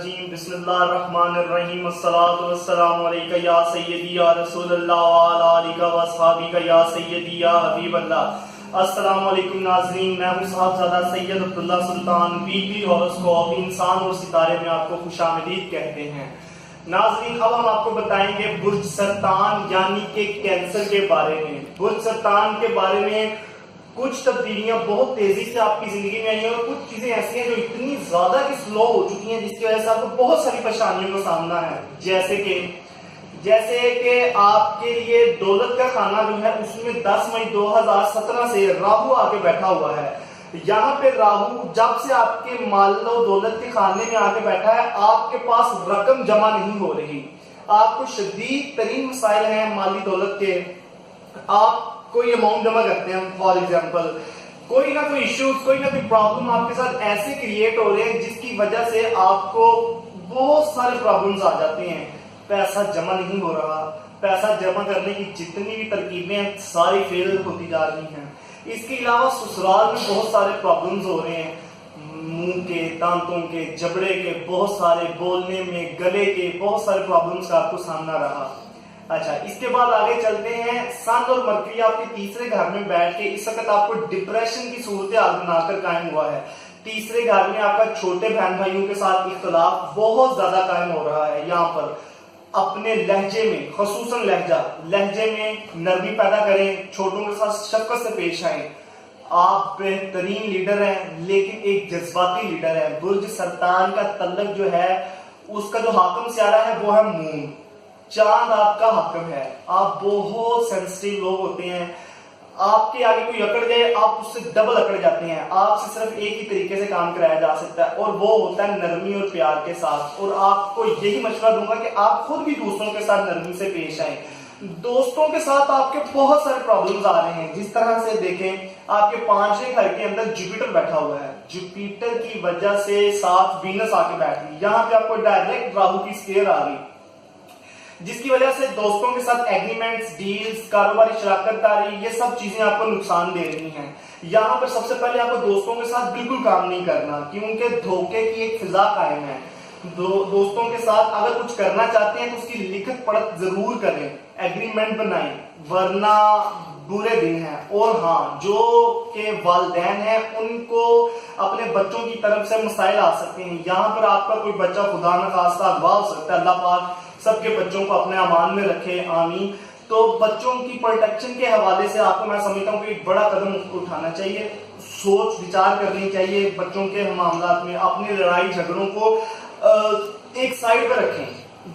الرجیم بسم اللہ الرحمن الرحیم الصلاۃ والسلام علیکہ یا سیدی یا رسول اللہ وعلی آلہ واصحابہ یا سیدی یا حبیب اللہ۔ السلام علیکم ناظرین، میں ہوں صاحبزادہ سید عبداللہ سلطان، ویکلی ہاروسکوپ انسان اور ستارے میں آپ کو خوش آمدید کہتے ہیں۔ ناظرین، اب ہم آپ کو بتائیں گے برج سرطان یعنی کہ کینسر کے بارے میں۔ برج سرطان کے بارے میں کچھ تبدیلیاں بہت تیزی سے آپ کی زندگی میں آئی ہیں اور کچھ چیزیں ایسی ہیں جو اتنی زیادہ کہ سلو ہو چکی ہیں جس کی وجہ سے آپ کو بہت ساری پریشانیوں کا سامنا ہے، جیسے کہ آپ کے لیے دولت کا خانہ جو ہے اس میں 10 مئی 2017 سے راہو آ کے بیٹھا ہوا ہے۔ یہاں پہ راہو جب سے آپ کے مال و دولت کے خانے میں آ کے بیٹھا ہے، آپ کے پاس رقم جمع نہیں ہو رہی، آپ کو شدید ترین مسائل ہیں مالی دولت کے۔ آپ کوئی اماؤنٹ جمع کرتے ہیں، فار ایگزامپل کوئی نہ کوئی ایشوز، کوئی نہ کوئی پرابلم آپ کے ساتھ ایسے کریٹ ہو رہے ہیں جس کی وجہ سے آپ کو بہت سارے پرابلمز آ جاتے ہیں۔ پیسہ جمع نہیں ہو رہا، پیسہ جمع کرنے کی جتنی بھی ترکیبیں ہیں ساری فیل ہوتی جا رہی ہیں۔ اس کے علاوہ سسرال میں بہت سارے پرابلمز ہو رہے ہیں، منہ کے، دانتوں کے، جبڑے کے، بہت سارے بولنے میں، گلے کے بہت سارے پرابلمز کا آپ کو سامنا رہا۔ اچھا، اس کے بعد آگے چلتے ہیں۔ سن اور مرکری آپ کے تیسرے گھر میں بیٹھ کے اس وقت آپ کو ڈپریشن کی صورتحال بنا کر قائم ہوا ہے۔ تیسرے گھر میں آپ کا چھوٹے بہن بھائیوں کے ساتھ اختلاف بہت زیادہ قائم ہو رہا ہے۔ یہاں پر اپنے لہجے میں، خصوصاً لہجے میں نرمی پیدا کریں، چھوٹوں کے ساتھ شفقت سے پیش آئیں۔ آپ بہترین لیڈر ہیں لیکن ایک جذباتی لیڈر ہے۔ برج سرطان کا تعلق جو ہے اس کا جو حاکم سیارہ ہے وہ ہے مون، چاند آپ کا حاکم ہے۔ آپ بہت سینسٹیو لوگ ہوتے ہیں، آپ کے آگے کوئی اکڑ جائے آپ اس سے ڈبل اکڑ جاتے ہیں۔ آپ سے صرف ایک ہی طریقے سے کام کرایا جا سکتا ہے اور وہ ہوتا ہے نرمی اور پیار کے ساتھ۔ اور آپ کو یہی مشورہ دوں گا کہ آپ خود بھی دوسروں کے ساتھ نرمی سے پیش آئیں۔ دوستوں کے ساتھ آپ کے بہت سارے پرابلمز آ رہے ہیں، جس طرح سے دیکھیں آپ کے 5ویں گھر کے اندر جوپیٹر بیٹھا ہوا ہے، جوپیٹر کی وجہ سے ساتھ وینس آ کے بیٹھ گئی، یہاں پہ آپ کو ڈائریکٹ راہو کی سکیر آ گئی، جس کی وجہ سے دوستوں کے ساتھ ایگریمنٹس، ڈیلز، کاروباری شراکت داری، یہ سب چیزیں آپ کو نقصان دے رہی ہیں۔ یہاں پر سب سے پہلے آپ کو دوستوں کے ساتھ بالکل کام نہیں کرنا، کیونکہ دھوکے کی ایک فضا قائم ہے۔ دوستوں کے ساتھ اگر کچھ کرنا چاہتے ہیں تو اس کی لکھت پڑھت ضرور کریں، ایگریمنٹ بنائیں، ورنہ برے دن ہیں۔ اور ہاں، جو کہ والدین ہیں ان کو اپنے بچوں کی طرف سے مسائل آ سکتے ہیں۔ یہاں پر آپ کا کوئی بچہ خدا نخواستہ اغوا ہو سکتا ہے، اللہ پاک سب کے بچوں کو اپنے امان میں رکھے، آمین۔ تو بچوں کی پروٹیکشن کے حوالے سے آپ کو میں سمجھتا ہوں کہ ایک بڑا قدم اٹھانا چاہیے، سوچ وچار کرنی چاہیے بچوں کے معاملات میں۔ اپنی لڑائی جھگڑوں کو ایک سائڈ پہ رکھیں،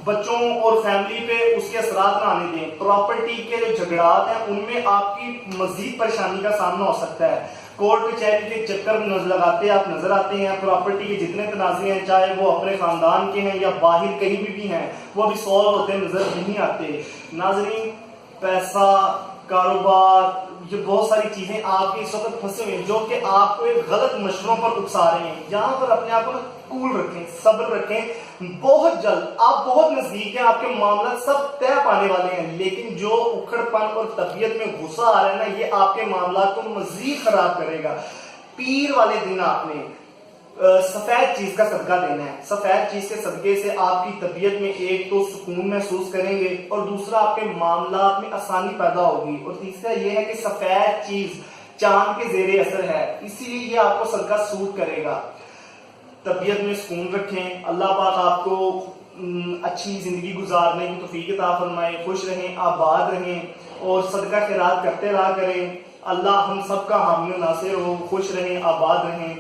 بچوں اور فیملی پہ اس کے اثرات نہ آنے دیں۔ پراپرٹی کے جو جھگڑات ہیں ان میں آپ کی مزید پریشانی کا سامنا ہو سکتا ہے۔ کورٹ کچہری کے چکر لگاتے آپ نظر آتے ہیں۔ پراپرٹی کے جتنے تنازع ہیں، چاہے وہ اپنے خاندان کے ہیں یا باہر کہیں بھی ہیں، وہ ابھی سالو ہوتے نظر نہیں آتے۔ ناظرین، پیسہ، کاروبار، یہ بہت ساری چیزیں آپ کے اس وقت پھنسے ہوئے ہیں جو کہ آپ کو ایک غلط مشوروں پر اکسا رہے ہیں۔ یہاں پر اپنے آپ کو کول رکھیں، صبر رکھیں، بہت جلد آپ بہت نزدیک ہیں، آپ کے معاملات سب طے پانے والے ہیں، لیکن جو اکھڑ پن اور طبیعت میں غصہ آ رہا ہے نا، یہ آپ کے معاملات کو مزید خراب کرے گا۔ پیر والے دن آپ نے سفید چیز کا صدقہ دینا ہے۔ سفید چیز کے صدقے سے آپ کی طبیعت میں ایک تو سکون محسوس کریں گے اور دوسرا آپ کے معاملات میں آسانی پیدا ہوگی، اور تیسرا یہ ہے کہ سفید چیز چاند کے زیر اثر ہے، اسی لیے یہ آپ کو صدقہ سوٹ کرے گا۔ طبیعت میں سکون رکھیں، اللہ پاک آپ کو اچھی زندگی گزارنے کی توفیق عطا فرمائے، خوش رہیں، آباد رہیں اور صدقہ خیرات کرتے رہا کریں۔ اللہ ہم سب کا حامی و ناصر ہو، خوش رہیں، آباد رہیں۔